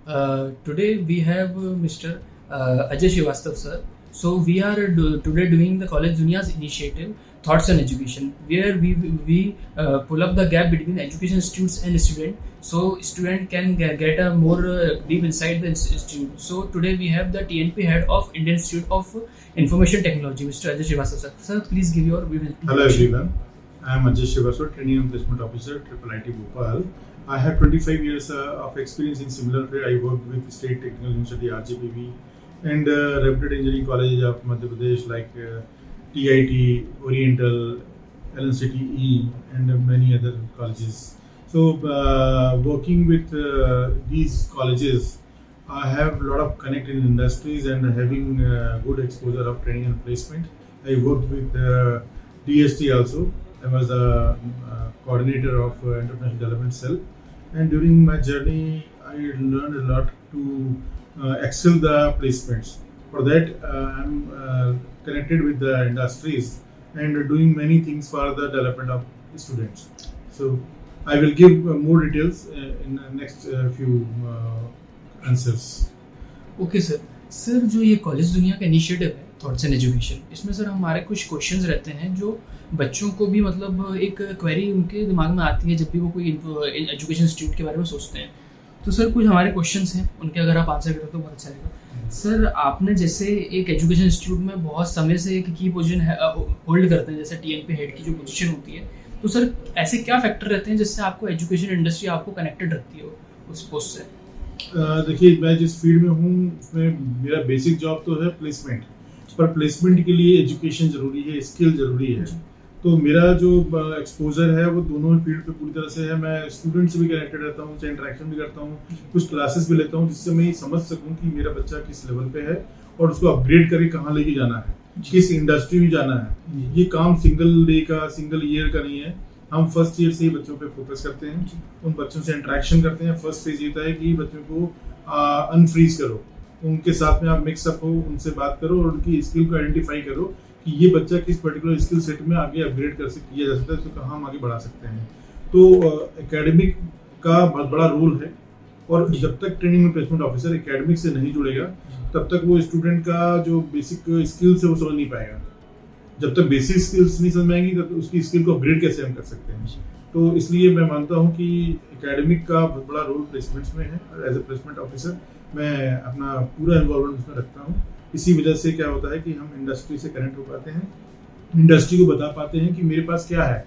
Today we have Mr. Ajay Srivastav sir. So we are today doing the College Duniya's initiative Thoughts on Education, where we pull up the gap between education institutes and student, so student can get a more deep inside the institute. So today we have the TNP head of Indian Institute of Information Technology, Mr. Ajay Srivastav sir. Sir, please give your Hello everyone, I am Ajay Srivastav, Training and Placement Officer, IIIT Bhopal. I have 25 years of experience in similar field. I worked with State Technical University RJPV and reputed engineering colleges of Madhya Pradesh like TIT, Oriental, LNCTE and many other colleges. So working with these colleges, I have a lot of connect in industries and having good exposure of training and placement. I worked with DST also. I was the coordinator of Entrepreneurship Development Cell, and during my journey, I learned a lot to excel the placements. For that, I'm connected with the industries and doing many things for the development of students. So I will give more details in the next few answers. Okay sir. Sir, जो ये college दुनिया का initiative है thoughts and education, इसमें sir हमारे कुछ questions रहते हैं जो बच्चों को भी मतलब एक क्वेरी उनके दिमाग में आती है जब भी वो कोई एजुकेशन इंस्टीट्यूट के बारे में सोचते हैं. तो सर कुछ हमारे क्वेश्चंस हैं, उनके अगर आप आंसर करें तो बहुत अच्छा रहेगा. सर, आपने जैसे एक एजुकेशन इंस्टीट्यूट में बहुत समय से एक की पोजीशन होल्ड करते हैं, जैसे TNP हेड की जो पोजीशन होती है, तो सर ऐसे क्या फैक्टर रहते हैं जिससे आपको एजुकेशन इंडस्ट्री आपको कनेक्टेड रखती है उस पोस्ट से? देखिए, मैं जिस फील्ड में हूँ उसमें मेरा बेसिक जॉब तो है प्लेसमेंट, पर प्लेसमेंट के लिए एजुकेशन जरूरी है, स्किल जरूरी है. तो मेरा जो एक्सपोजर है वो दोनों फील्ड पे पूरी तरह से है. मैं स्टूडेंट से भी कनेक्टेड रहता हूँ, उनसे इंटरेक्शन भी करता हूँ, कुछ क्लासेस भी लेता हूँ जिससे मैं ये समझ सकूँ कि मेरा बच्चा किस लेवल पे है और उसको अपग्रेड करके कहाँ लेके जाना है, किस इंडस्ट्री में जाना है. ये काम सिंगल डे का, सिंगल ईयर का नहीं है. हम फर्स्ट ईयर से ही बच्चों पे फोकस करते हैं, उन बच्चों से इंटरेक्शन करते हैं. फर्स्ट फेज ये होता है कि बच्चों को अनफ्रीज करो, उनके साथ में आप मिक्सअप हो, उनसे बात करो और उनकी स्किल को आइडेंटिफाई करो कि ये बच्चा किस पर्टिकुलर स्किल सेट में आगे अपग्रेड किया जा सकता है, तो कहाँ हम आगे बढ़ा सकते हैं. तो एकेडमिक का बहुत बड़ा रोल है, और जब तक training and placement officer academic से नहीं जुड़ेगा तब तक वो स्टूडेंट का जो बेसिक स्किल्स है वो समझ नहीं पाएगा. जब तक बेसिक स्किल्स नहीं समझ में आएंगी तब उसकी स्किल को अपग्रेड कैसे हम कर सकते हैं. तो इसलिए मैं मानता हूँ कि एकेडमिक का बहुत बड़ा रोल प्लेसमेंट्स में है. एज ए प्लेसमेंट ऑफिसर मैं अपना पूरा इन्वॉल्वमेंट उसमें रखता हूँ. इसी वजह से क्या होता है कि हम इंडस्ट्री से कनेक्ट हो पाते हैं, इंडस्ट्री को बता पाते हैं कि मेरे पास क्या है,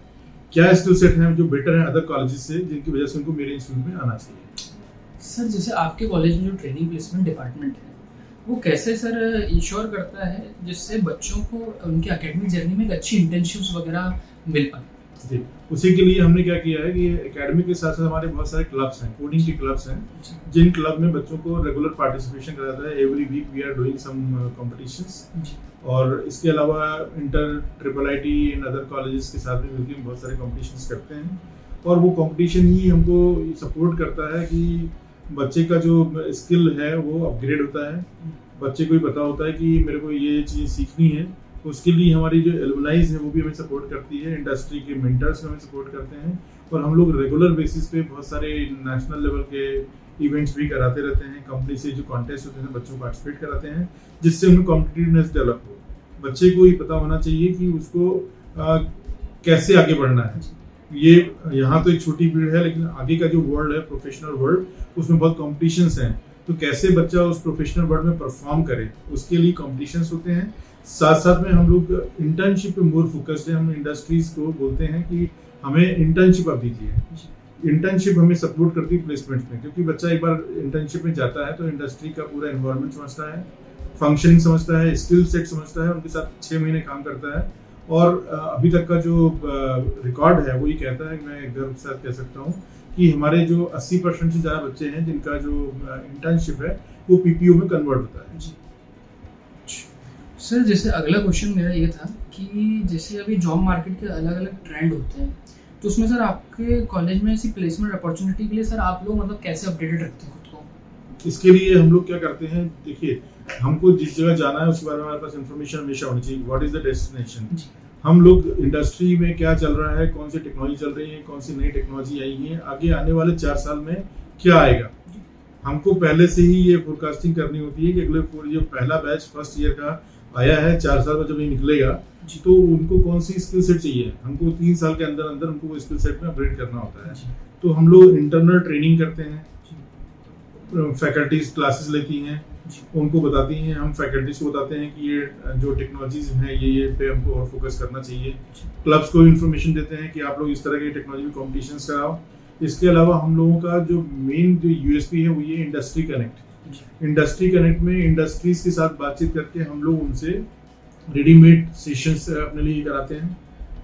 क्या स्किल सेट है जो बेटर है अदर कॉलेजेस से, जिनकी वजह से उनको मेरे इंस्टीट्यूट में आना चाहिए. सर, जैसे आपके कॉलेज में जो ट्रेनिंग प्लेसमेंट डिपार्टमेंट है वो कैसे सर इंश्योर करता है जिससे बच्चों को उनके एकेडमिक जर्नी में एक अच्छी इंटर्नशिप्स वगैरह मिल पाए? जी, उसी के लिए हमने क्या किया है कि एकेडमिक के साथ साथ हमारे बहुत सारे क्लब्स हैं, कोडिंग के क्लब्स हैं, जिन क्लब में बच्चों को रेगुलर पार्टिसिपेशन कराता है. Every week we are doing some competitions. और इसके अलावा IIT एंड अदर कॉलेजेस के साथ में मिलकर बहुत सारे कॉम्पिटिशंस करते हैं. और वो कॉम्पिटिशन ही हमको सपोर्ट करता है कि बच्चे का जो स्किल है वो अपग्रेड होता है. बच्चे को ही पता होता है कि मेरे को ये चीज़ सीखनी है. उसके लिए हमारी जो एलुमनाइज है वो भी हमें सपोर्ट करती है, इंडस्ट्री के मेंटर्स हमें सपोर्ट करते हैं, और हम लोग रेगुलर बेसिस पे बहुत सारे नेशनल लेवल के इवेंट्स भी कराते रहते हैं. कंपनी से जो कॉन्टेस्ट होते हैं बच्चों को पार्टिसिपेट कराते हैं, जिससे उनमें कॉम्पिटिटिवनेस डेवलप हो. बच्चे को ही पता होना चाहिए कि उसको कैसे आगे बढ़ना है. ये यहाँ तो एक छोटी फील्ड है, लेकिन आगे का जो वर्ल्ड है, प्रोफेशनल वर्ल्ड, उसमें बहुत कॉम्पिटिशन्स हैं. तो कैसे बच्चा उस प्रोफेशनल वर्ल्ड में परफॉर्म करे, उसके लिए कॉम्पिटिशन्स होते हैं. साथ साथ में हम लोग इंटर्नशिप पे मोर फोकस्ड है. हम इंडस्ट्रीज को बोलते हैं कि हमें इंटर्नशिप आप दीजिए. इंटर्नशिप हमें सपोर्ट करती है प्लेसमेंट में, क्योंकि बच्चा एक बार इंटर्नशिप में जाता है तो इंडस्ट्री का पूरा एनवायरनमेंट समझता है, फंक्शनिंग समझता है, स्किल सेट समझता है, उनके साथ 6 महीने काम करता है. और अभी तक का जो रिकॉर्ड है वो ये कहता है, मैं गर्व के साथ कह सकता हूँ कि हमारे जो 80% से ज़्यादा बच्चे हैं जिनका जो इंटर्नशिप है वो PPO में कन्वर्ट होता है. सर, जैसे अगला क्वेश्चन मेरा ये था कि जैसे अभी जॉब मार्केट के अलग अलग ट्रेंड होते हैं, तो उसमें सर आपके कॉलेज में ऐसी प्लेसमेंट अपॉर्चुनिटी के लिए सर आप लोग मतलब कैसे अपडेटेड रखते हैं खुद को? इसके लिए हम लोग क्या करते हैं, देखिए, हमको जिस जगह जाना है उसके बारे में हमारे पास इन्फॉर्मेशन हमेशा होनी चाहिए. What is the destination. हम लोग इंडस्ट्री में क्या चल रहा है, कौन सी टेक्नोलॉजी चल रही है, कौन सी नई टेक्नोलॉजी आई है, आगे आने वाले 4 साल में क्या आएगा. हमको पहले से ही ये फोरकास्टिंग करनी होती है कि अगले जो पहला बैच फर्स्ट ईयर का आया है 4 साल में जब ये निकलेगा तो उनको कौन सी स्किल सेट चाहिए, हमको 3 साल के अंदर अंदर उनको वो स्किल सेट में अपग्रेड करना होता है। तो हम लोग इंटरनल ट्रेनिंग करते हैं, फैकल्टीज क्लासेस लेती हैं, उनको बताती हैं, हम फैकल्टीज को बताते हैं कि ये जो टेक्नोलॉजीज हैं ये पे हमको और फोकस करना चाहिए। क्लब्स को इन्फॉर्मेशन देते हैं कि आप लोग इस तरह के टेक्नोलॉजी कॉम्पिटिशन्स कराओ। इसके अलावा हम लोगों का जो मेन जो यूएसपी है वो ये इंडस्ट्री कनेक्ट। इंडस्ट्री कनेक्ट में इंडस्ट्रीज के साथ बातचीत करके हम लोग उनसे रेडीमेड सेशंस अपने लिए कराते हैं,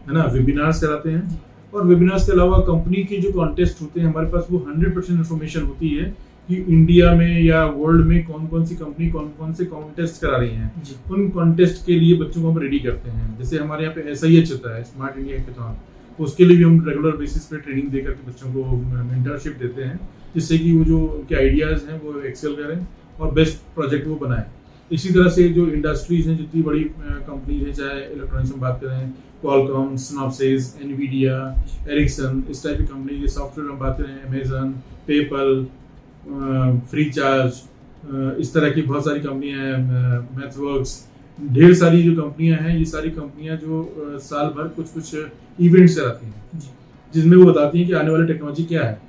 है ना, वेबिनार्स कराते हैं। और वेबिनार्स के अलावा कंपनी के जो कॉन्टेस्ट होते हैं हमारे पास वो 100% इन्फॉर्मेशन होती है कि इंडिया में या वर्ल्ड में कौन कौन सी कंपनी कौन कौन से कॉन्टेस्ट करा रही हैं। उन कॉन्टेस्ट के लिए बच्चों को हम रेडी करते हैं। जैसे हमारे यहाँ पे SIH होता है, स्मार्ट इंडिया हैकाथॉन, उसके लिए भी हम रेगुलर बेसिस पे ट्रेनिंग देकर के बच्चों को मेंटरशिप देते हैं, जिससे कि वो जो उनके आइडियाज़ हैं वो एक्सेल करें और बेस्ट प्रोजेक्ट वो बनाएं। इसी तरह से जो इंडस्ट्रीज हैं, जितनी बड़ी कंपनीज हैं, चाहे इलेक्ट्रॉनिक्स में बात करें, क्वालकॉम, सिनॉप्सिस, एनवीडिया, एरिक्सन, इस टाइप की कंपनी के सॉफ्टवेयर में बात करें, अमेजन, पेपल, फ्रीचार्ज, इस तरह की बहुत सारी कंपनियां हैं, मैथवर्क्स, ढेर सारी जो कंपनियां हैं, ये सारी कंपनियां जो साल भर कुछ कुछ इवेंट्स कराती हैं जिसमें वो बताती हैं कि आने वाली टेक्नोलॉजी क्या है,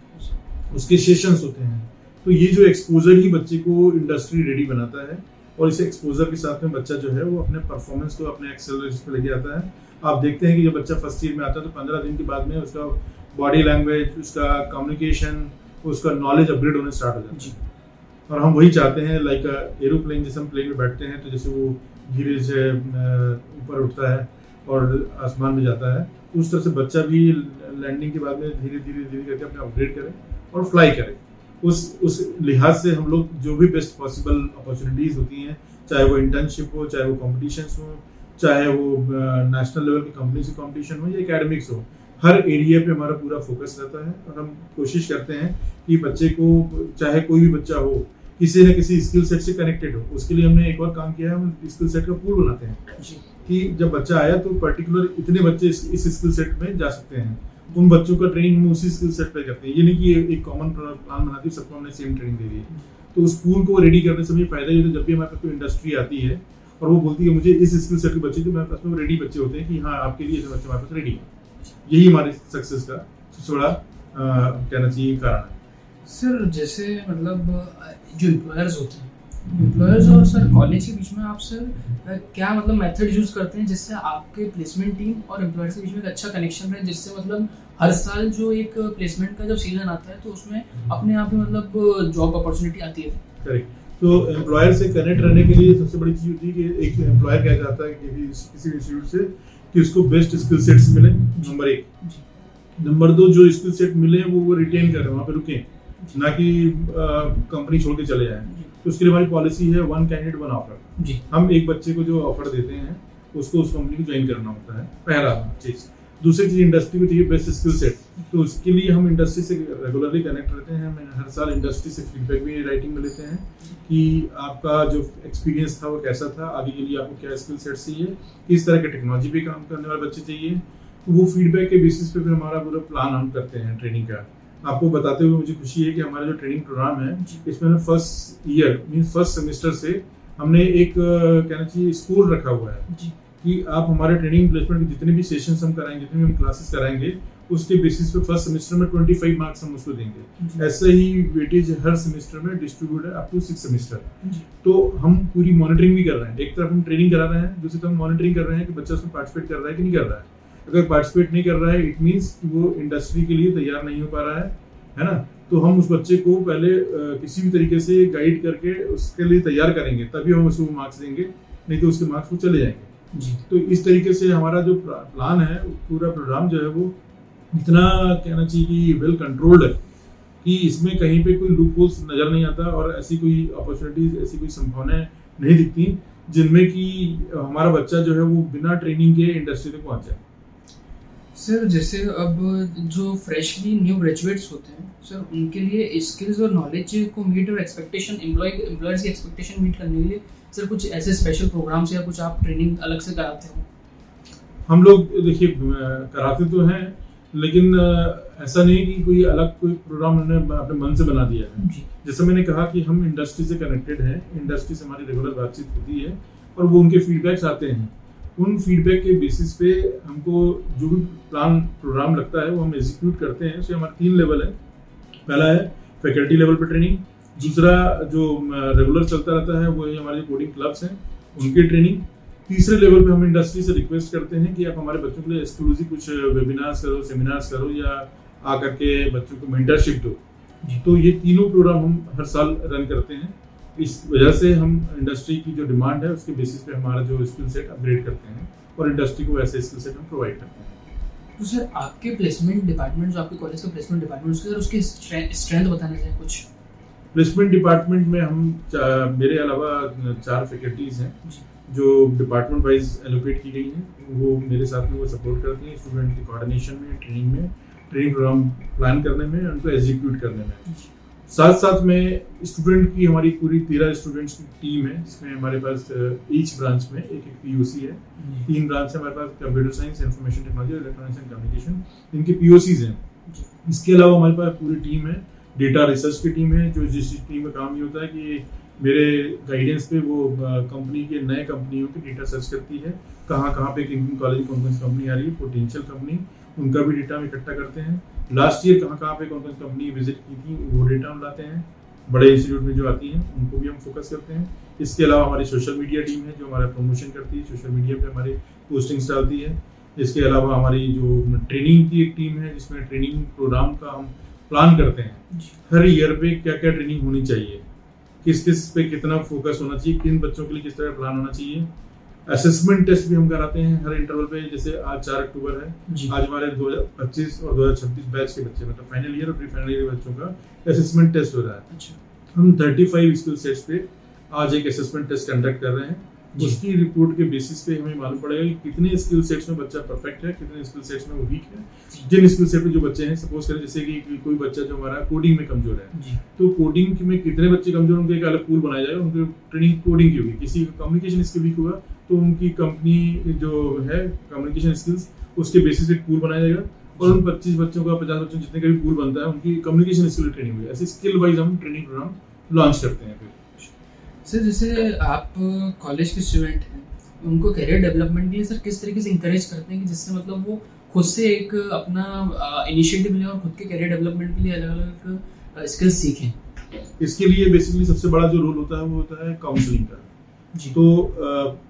उसके सेशंस होते हैं। तो ये जो एक्सपोजर ही बच्चे को इंडस्ट्री रेडी बनाता है और इस एक्सपोजर के साथ में बच्चा जो है वो अपने परफॉर्मेंस को अपने एक्सेलरेशन पे लेके आता है। आप देखते हैं कि जब बच्चा फर्स्ट ईयर में आता है तो 15 दिन के बाद में उसका बॉडी लैंग्वेज, उसका कम्युनिकेशन, उसका नॉलेज अपग्रेड होने स्टार्ट हो जाता है। और हम वही चाहते हैं, लाइक एरोप्लेन जैसे हम प्लेन में बैठते हैं तो जैसे वो धीरे से ऊपर उठता है और आसमान में जाता है, उस तरह से बच्चा भी लैंडिंग के बाद में धीरे धीरे धीरे करके अपने अपग्रेड करे और फ्लाई करे। उस लिहाज से हम लोग जो भी बेस्ट पॉसिबल अपॉर्चुनिटीज़ होती हैं, चाहे वो इंटर्नशिप हो, चाहे वो कॉम्पिटिशन्स हो, चाहे वो नेशनल लेवल की कंपनी से कॉम्पिटिशन हो या एकेडमिक्स हो, हर एरिया पे हमारा पूरा फोकस रहता है। और हम कोशिश करते हैं कि बच्चे को, चाहे कोई भी बच्चा हो, किसी न किसी स्किल सेट से कनेक्टेड हो। उसके लिए हमने एक और काम किया है, हम स्किल सेट का पूल बनाते हैं कि जब बच्चा आया तो पर्टिकुलर इतने बच्चे इस स्किल सेट में जा सकते हैं। उन बच्चों का ट्रेनिंग हम उसी स्किल सेट पे करते हैं। ये नहीं कि एक कॉमन प्लान बनाती है, सबको हमने सेम ट्रेनिंग दे दी है। तो उस पूल को रेडी करने से मुझे फायदा ये होता है, जब भी हमारे पास कोई इंडस्ट्री आती है और वो बोलती है मुझे इस स्किल सेट के बच्चे, तो हमारे पास में रेडी बच्चे होते हैं कि हाँ आपके लिए ऐसे बच्चे हमारे पास रेडी है। यही हमारे सक्सेस का सबसे बड़ा कहना चाहिए कारण है। सर जैसे मतलब जो एम्प्लॉयर्स होते हैं, एम्प्लॉयर्स और सर कॉलेज के बीच में आप सर क्या मतलब मेथड यूज़ करते हैं जिससे आपके प्लेसमेंट टीम और एम्प्लॉयर्स के बीच में एक अच्छा कनेक्शन रहे, जिससे मतलब हर साल जो एक प्लेसमेंट का जब सीजन आता है तो उसमें अपने आप ही मतलब जॉब अपॉर्चुनिटी आती है। करेक्ट। तो एम्प्लॉयर से कनेक्ट रहने के लिए सबसे बड़ी चीज़ होती है कि एक एम्प्लॉयर क्या चाहता है कि किसी इंस्टीट्यूट से कि उसको बेस्ट स्किल सेट्स मिले, नंबर 1। नंबर 2, जो स्किल सेट मिले वो रिटेन करें, वहाँ पे रुकें, ना कि कंपनी छोड़ के चले जाएं। तो उसके लिए हमारी पॉलिसी है 1 कैंडिडेट 1 ऑफर। हम एक बच्चे को जो ऑफर देते हैं उसको उस कंपनी को ज्वाइन करना होता है, पहला चीज़। दूसरी चीज़, इंडस्ट्री को चाहिए बेस्ट स्किल सेट, तो उसके लिए हम इंडस्ट्री से रेगुलरली कनेक्ट रहते हैं। हम हर साल इंडस्ट्री से फीडबैक भी राइटिंग में लेते हैं कि आपका जो एक्सपीरियंस था वो कैसा था, आगे के लिए आपको क्या स्किल सेट चाहिए, किस तरह के टेक्नोलॉजी पे काम करने वाले बच्चे चाहिए। तो वो फीडबैक के बेसिस पे फिर हमारा पूरा प्लान हम करते हैं ट्रेनिंग का। आपको बताते हुए मुझे खुशी है कि हमारा जो ट्रेनिंग प्रोग्राम है इसमें first year means first semester से हमने एक कहना चाहिए स्कोर रखा हुआ है कि आप हमारे ट्रेनिंग प्लेसमेंट के जितने भी सेशंस हम कराएंगे, जितने भी हम क्लासेस कराएंगे, उसके बेसिस पे फर्स्ट सेमेस्टर में 25 मार्क्स हम उसको देंगे। ऐसे ही वेटेज हर सेमेस्टर में डिस्ट्रीब्यूट है अप टू 6 सेमेस्टर। तो हम पूरी मॉनिटरिंग भी कर रहे हैं। एक तरफ हम ट्रेनिंग करा रहे हैं, दूसरी तरफ हम मॉनिटरिंग कर रहे हैं कि बच्चा उसमें पार्टिसिपेट कर रहा है कि नहीं कर रहा है। अगर पार्टिसिपेट नहीं कर रहा है इट मीन्स कि वो इंडस्ट्री के लिए तैयार नहीं हो पा रहा है ना। तो हम उस बच्चे को पहले किसी भी तरीके से गाइड करके उसके लिए तैयार करेंगे, तभी हम उसको मार्क्स देंगे, नहीं तो उसके मार्क्स वो चले जाएंगे। तो इस तरीके से हमारा जो प्लान है, पूरा प्रोग्राम जो है वो इतना कहना चाहिए कि वेल कंट्रोल्ड है कि इसमें कहीं पे कोई लूप होल्स नजर नहीं आता और ऐसी कोई अपॉर्चुनिटीज, ऐसी कोई संभावनाएं नहीं दिखती जिनमें कि हमारा बच्चा जो है वो बिना ट्रेनिंग के इंडस्ट्री तक पहुंच जाए। सर जैसे अब जो फ्रेशली न्यू ग्रेजुएट्स होते हैं सर, उनके लिए स्किल्स और नॉलेज को मीट और एक्सपेक्टेशन एम्प्लॉयर्स की एक्सपेक्टेशन मीट करने के लिए सर कुछ ऐसे स्पेशल प्रोग्राम्स या कुछ आप ट्रेनिंग अलग से कराते हो? हम लोग देखिए कराते तो हैं, लेकिन ऐसा नहीं कि कोई अलग कोई प्रोग्राम हमने अपने मन से बना दिया है। जैसे मैंने कहा कि हम इंडस्ट्री से कनेक्टेड हैं, इंडस्ट्री से हमारी रेगुलर बातचीत होती है और वो उनके फीडबैक्स आते हैं। उन फीडबैक के बेसिस पे हमको जो भी प्लान प्रोग्राम लगता है वो हम एग्जीक्यूट करते हैं। उसके हमारे 3 लेवल है। पहला है फैकल्टी लेवल पर ट्रेनिंग, दूसरा जो रेगुलर चलता रहता है वो है हमारे कोडिंग क्लब्स हैं उनकी ट्रेनिंग, तीसरे लेवल पे हम इंडस्ट्री से रिक्वेस्ट करते हैं कि आप हमारे बच्चों के लिए एक्सक्लूसिव कुछ वेबिनार्स करो, सेमिनार्स करो या आकर के बच्चों को मेंटरशिप दो। तो ये तीनों प्रोग्राम हम हर साल रन करते हैं। इस वजह से हम इंडस्ट्री की जो डिमांड है उसके बेसिस पे हमारा जो स्किल सेट अपग्रेड करते हैं और इंडस्ट्री को ऐसे स्किल सेट हम प्रोवाइड करते हैं। तो सर आपके प्लेसमेंट डिपार्टमेंट, जो आपके कॉलेज का प्लेसमेंट डिपार्टमेंट, उसके स्ट्रेंथ बताना चाहिए कुछ? प्लेसमेंट डिपार्टमेंट में हम मेरे अलावा 4 फैकल्टीज हैं जो डिपार्टमेंट वाइज एलोकेट की गई हैं। वो मेरे साथ में वो सपोर्ट करती हैं स्टूडेंट के कोऑर्डिनेशन में, ट्रेनिंग प्रोग्राम प्लान करने में, उनको एग्जीक्यूट करने में। साथ साथ में स्टूडेंट की हमारी पूरी 13 स्टूडेंट्स की टीम है, जिसमें हमारे पास ईच ब्रांच में एक पीओसी है। 3 ब्रांच है हमारे पास, computer science, information technology, electronics and communication, इनके पीओसीज हैं। इसके अलावा हमारे पास पूरी टीम है, डेटा रिसर्च की टीम है, जो जिस टीम में काम ये होता है कि मेरे गाइडेंस पे वो कंपनी के नए कंपनियों की डेटा सर्च करती है, कहाँ पे किन कॉलेज कौन कौन सी कंपनी आ रही है, पोटेंशियल कंपनी, उनका भी डेटा हम इकट्ठा करते हैं। लास्ट ईयर कहाँ पे कौन कौन सी कंपनी विजिट की थी वो डेटा हम लाते हैं। बड़े इंस्टीट्यूट में जो आती हैं उनको भी हम फोकस करते हैं। इसके अलावा हमारी सोशल मीडिया टीम है जो हमारा प्रमोशन करती है, सोशल मीडिया पे हमारी पोस्टिंग्स डालती है। इसके अलावा हमारी जो ट्रेनिंग की एक टीम है जिसमें ट्रेनिंग प्रोग्राम का हम प्लान करते हैं। हर ईयर पे क्या क्या ट्रेनिंग होनी चाहिए, किस पे कितना फोकस होना चाहिए, किन बच्चों के लिए किस तरह प्लान होना चाहिए। असेसमेंट टेस्ट भी हम कराते हैं हर इंटरवल पे। जैसे आज 4 अक्टूबर है, आज हमारे 2025 और 2026 बैच के बच्चे, मतलब फाइनल ईयर और प्री फाइनल ईयर बच्चों का असेसमेंट टेस्ट हो रहा है। हम 35 स्किल सेट्स पे आज एक असेसमेंट टेस्ट कंडक्ट कर रहे हैं। उसकी रिपोर्ट के बेसिस पे हमें मालूम पड़ेगा कि कितने स्किल सेट्स में बच्चा परफेक्ट है, कितने स्किल सेट्स में वो वीक है। जिन स्किल सेट में जो बच्चे हैं, सपोज करें जैसे कि कोई बच्चा जो हमारा कोडिंग में कमजोर है, तो कोडिंग में कितने बच्चे कमजोर होंगे, एक अलग पूल बनाया जाएगा, उनकी ट्रेनिंग कोडिंग की होगी। किसी का कम्युनिकेशन स्किल वीक होगा तो उनकी कंपनी जो है कम्युनिकेशन स्किल्स, उसके बेसिस पे पूल बनाया जाएगा और उन 25 बच्चों का, 50 बच्चों जितने का भी पूल बनता है उनकी कम्युनिकेशन स्किल ट्रेनिंग होगी। ऐसे स्किल वाइज हम ट्रेनिंग प्रोग्राम लॉन्च करते हैं। सर जैसे आप कॉलेज के स्टूडेंट हैं, उनको करियर डेवलपमेंट के लिए सर किस तरीके से इंकरेज करते हैं कि जिससे मतलब वो खुद से एक अपना इनिशिएटिव लें और खुद के करियर डेवलपमेंट के लिए अलग अलग स्किल्स सीखें? इसके लिए बेसिकली सबसे बड़ा जो रोल होता है वो होता है काउंसलिंग का। तो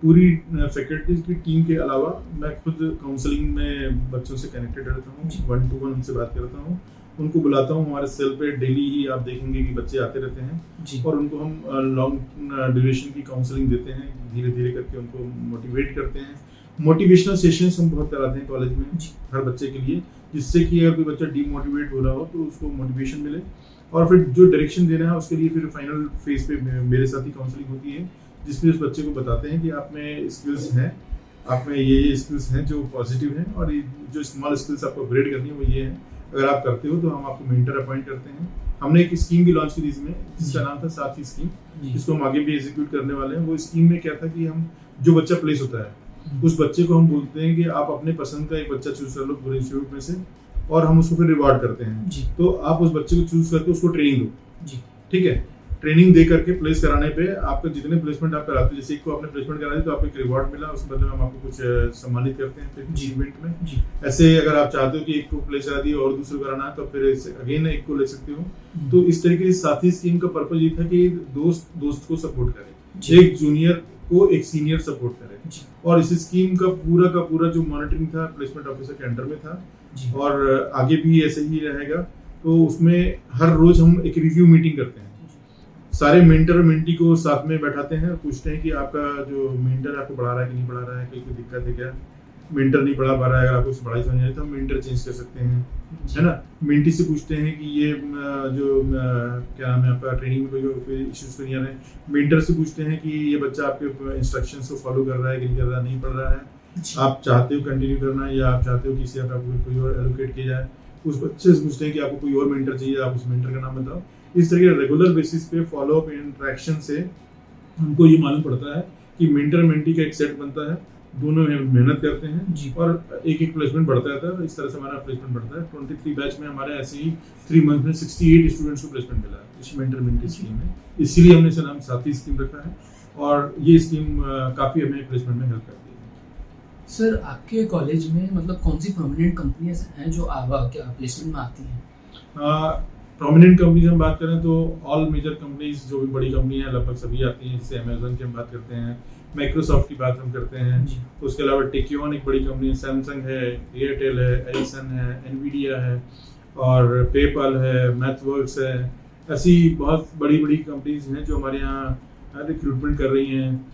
पूरी फैकल्टीज की टीम के अलावा मैं खुद काउंसलिंग में बच्चों से कनेक्टेड रहता हूँ, 1-to-1 उनसे बात करता हूँ, उनको बुलाता हूँ। हमारे सेल पे डेली ही आप देखेंगे कि बच्चे आते रहते हैं और उनको हम लॉन्ग ड्यूरेशन की काउंसलिंग देते हैं, धीरे धीरे करके उनको मोटिवेट करते हैं। मोटिवेशनल सेशंस हम बहुत कराते हैं कॉलेज में हर बच्चे के लिए, जिससे कि अगर कोई बच्चा डीमोटिवेट हो रहा हो तो उसको मोटिवेशन मिले और फिर जो डायरेक्शन देना है उसके लिए फिर फाइनल फेज पे मेरे साथ ही काउंसलिंग होती है, जिसमें उस बच्चे को बताते हैं कि आप में स्किल्स हैं, आप में ये स्किल्स हैं जो पॉजिटिव हैं और जो स्मॉल स्किल्स आपको अपग्रेड करनी है वो ये है। अगर आप करते हो तो हम आपको मेंटर अपॉइंट करते हैं। हमने एक स्कीम भी लॉन्च की थी इसमें, जिसका नाम था साथी स्कीम, जिसको हम आगे भी एग्जीक्यूट करने वाले हैं। वो स्कीम में क्या था कि हम जो बच्चा प्लेस होता है उस बच्चे को हम बोलते हैं कि आप अपने पसंद का एक बच्चा चूज कर लो पूरे इंस्टीट्यूट में से, और हम उसको फिर रिवॉर्ड करते हैं। तो आप उस बच्चे को चूज करके उसको ट्रेनिंग दो, ठीक है। ट्रेनिंग दे करके प्लेस कराने पे आपका जितने प्लेसमेंट आप कराते हो, जैसे एक को आपने प्लेसमेंट करा दी तो आपको एक रिवॉर्ड मिला, उसके बदले में हम आपको कुछ सम्मानित करते हैं फिर इवेंट में। ऐसे अगर आप चाहते हो कि एक को प्लेस करा दिया और दूसरे को कराना तो फिर अगेन एक को ले सकते हो। तो इस तरीके से साथी स्कीम का पर्पज ये था कि दोस्त को सपोर्ट करे, एक जूनियर को एक सीनियर सपोर्ट करे। और इस स्कीम का पूरा जो मॉनिटरिंग था प्लेसमेंट ऑफिसर के अंडर में था और आगे भी ऐसे ही रहेगा। तो उसमें हर रोज हम एक रिव्यू मीटिंग करते हैं, सारे मेंटर और मेंटी को साथ में बैठाते हैं और पूछते हैं कि आपका जो मेंटर आपको पढ़ा रहा है कि नहीं पढ़ा रहा है, कोई दिक्कत है क्या, मेंटर नहीं पढ़ा पा रहा है, अगर आपको पढ़ाई समझ नहीं तो हम मेंटर चेंज कर सकते हैं, है ना। मेंटी से पूछते हैं कि ये जो क्या नाम है आपका, ट्रेनिंग में कोई इश्यूज तो नहीं आ रहे हैं। मेंटर से पूछते हैं कि ये बच्चा आपके इंस्ट्रक्शंस को फॉलो कर रहा है कि नहीं कर रहा, नहीं पढ़ रहा है, आप चाहते हो कंटिन्यू करना या आप चाहते हो किसी आपको कोई और एलोकेट किया जाए। उस बच्चे से पूछते हैं कि आपको कोई और मेंटर चाहिए, आप उस मेंटर का नाम बताओ। इस तरह के रेगुलर बेसिस पे फॉलोअप इंटरेक्शन से हमको ये मालूम पड़ता है कि मेंटर मेंटी का एक सेट बनता है, दोनों मेहनत करते हैं जी। और एक एक प्लेसमेंट बढ़ता रहता है। इस तरह से हमारा प्लेसमेंट बढ़ता है। 23 बैच में हमारे ऐसे ही 3 मंथ में 68 स्टूडेंट्स को प्लेसमेंट मिला है इस मेंटर मेंटी स्कीम में। इसीलिए हमने इसे नाम साथी स्कीम रखा है और ये स्कीम काफ़ी हमें प्लेसमेंट में हेल्प करती है। सर आपके कॉलेज में मतलब कौन सी प्रोमिनेंट कंपनियां हैं जो प्लेसमेंट में आती हैं? प्रोमिनेंट कंपनीज हम बात करें तो ऑल मेजर कंपनीज जो भी बड़ी कंपनी है लगभग सभी आती हैं। जैसे अमेजन की हम बात करते हैं, माइक्रोसॉफ्ट की बात हम करते हैं, उसके अलावा टेक्योन एक बड़ी कंपनी है, सैमसंग है, एयरटेल है, एरिसन है, एनवीडिया है और पेपल है, मैथवर्क्स है। ऐसी बहुत बड़ी बड़ी कंपनीज हैं जो हमारे यहाँ रिक्रूटमेंट कर रही हैं।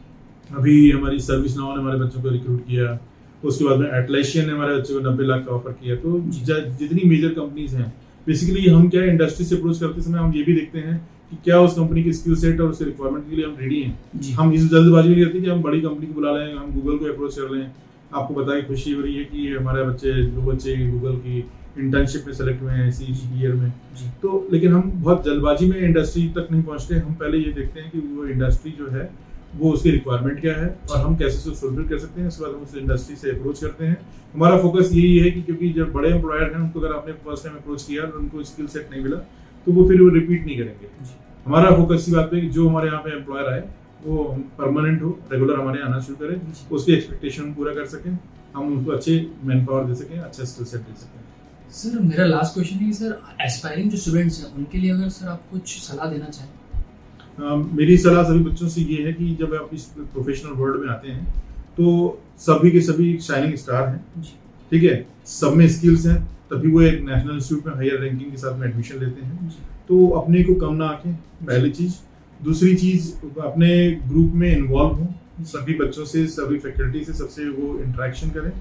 अभी हमारी सर्विस नाउ ने हमारे बच्चों को रिक्रूट किया, उसके बाद में एटलेशियन ने हमारे बच्चों को 90 लाख का ऑफर किया। तो जितनी मेजर कंपनीज हैं, बेसिकली हम क्या इंडस्ट्री से अप्रोच करते समय हम ये भी देखते हैं कि क्या उस कंपनी की स्किल सेट और उसके रिक्वायरमेंट के लिए हम रेडी हैं। हम इस जल्दबाजी नहीं करते कि हम बड़ी कंपनी को बुला लें, हम गूगल को अप्रोच कर लें। आपको पता है खुशी हो रही है कि हमारे दो बच्चे गूगल की इंटर्नशिप में सेलेक्ट हुए हैं इसी ईयर में। तो लेकिन हम बहुत जल्दबाजी में इंडस्ट्री तक नहीं पहुंचते। हम पहले ये देखते हैं कि वो इंडस्ट्री जो है वो उसकी रिक्वायरमेंट क्या है और हम कैसे उसको फुलफिल कर सकते हैं। उसके बाद हम उस इंडस्ट्री से अप्रोच करते हैं। हमारा फोकस यही है कि क्योंकि जब बड़े एम्प्लॉयर हैं उनको अगर आपने फर्स्ट टाइम अप्रोच किया और उनको स्किल सेट नहीं मिला तो वो फिर वो रिपीट नहीं करेंगे। हमारा फोकस इसी बात पे कि जो हमारे यहाँ पे एम्प्लॉयर आए वो परमानेंट हो, रेगुलर हमारे यहाँ आना शुरू करें, उसकी एक्सपेक्टेशन पूरा कर सकें, हम उनको अच्छे मैन पावर दे सकें, अच्छा स्किल सेट दे सकें। सर मेरा लास्ट क्वेश्चन है कि सर एस्पायरिंग जो स्टूडेंट्स हैं उनके लिए अगर सर आप कुछ सलाह देना चाहें? मेरी सलाह सभी बच्चों से ये है कि जब आप इस प्रोफेशनल वर्ल्ड में आते हैं तो सभी के सभी शाइनिंग स्टार हैं, ठीक है, सब में स्किल्स हैं, तभी वो एक नेशनल इंस्टीट्यूट में हायर रैंकिंग के साथ में एडमिशन लेते हैं। तो अपने को कम ना आंकें, पहली चीज। दूसरी चीज, अपने ग्रुप में इन्वॉल्व हों, सभी बच्चों से, सभी फैकल्टी से, सबसे वो इंटरेक्शन करें।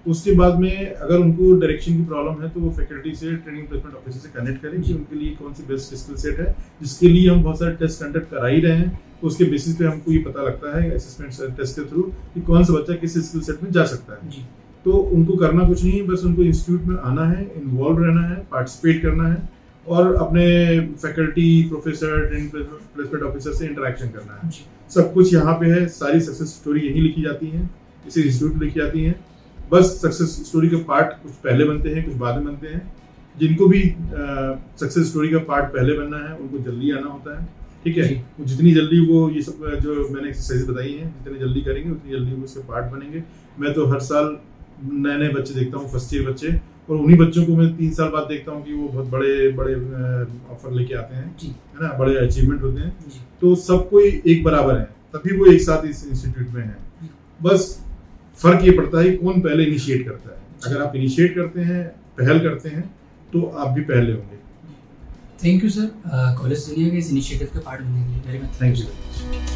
उसके बाद में अगर उनको डायरेक्शन की प्रॉब्लम है तो वो फैकल्टी से, ट्रेनिंग प्लेसमेंट ऑफिसर से कनेक्ट करें कि उनके लिए कौन सी बेस्ट स्किल सेट है, जिसके लिए हम बहुत सारे टेस्ट कंडक्ट करा ही रहे हैं। उसके बेसिस पे हमको ये पता लगता है असेसमेंट टेस्ट के थ्रू कि कौन सा बच्चा किस स्किल सेट में जा सकता है। तो उनको करना कुछ नहीं है, बस उनको इंस्टीट्यूट में आना है, इन्वॉल्व रहना है, पार्टिसिपेट करना है और अपने faculty, professor, training placement officer से इंटरेक्शन करना है। सब कुछ यहाँ पे है, सारी सक्सेस स्टोरी यहीं लिखी जाती है, इसी इंस्टीट्यूट में लिखी जाती है। बस सक्सेस स्टोरी के पार्ट कुछ पहले बनते हैं, कुछ बाद में बनते हैं। जिनको भी सक्सेस स्टोरी का पार्ट पहले बनना है उनको जल्दी आना होता है, ठीक है। वो जितनी जल्दी वो ये सब जो मैंने एक्सरसाइज बताई हैं जितनी जल्दी करेंगे उतनी जल्दी वो उसके पार्ट बनेंगे। मैं तो हर साल नए नए बच्चे देखता हूँ, फर्स्ट ईयर बच्चे, और उन्हीं बच्चों को मैं 3 साल बाद देखता हूँ कि वो बहुत बड़े बड़े ऑफर लेके आते हैं, है ना, बड़े अचीवमेंट होते हैं। तो सब कोई एक बराबर है, तभी वो एक साथ इस इंस्टीट्यूट में है। बस फर्क ये पड़ता है कौन पहले इनिशिएट करता है। अगर आप इनिशिएट करते हैं, पहल करते हैं, तो आप भी पहले होंगे। थैंक यू सर, कॉलेज दुनिया के इस इनिशिएटिव के पार्ट बनने के लिए। Very much thank you.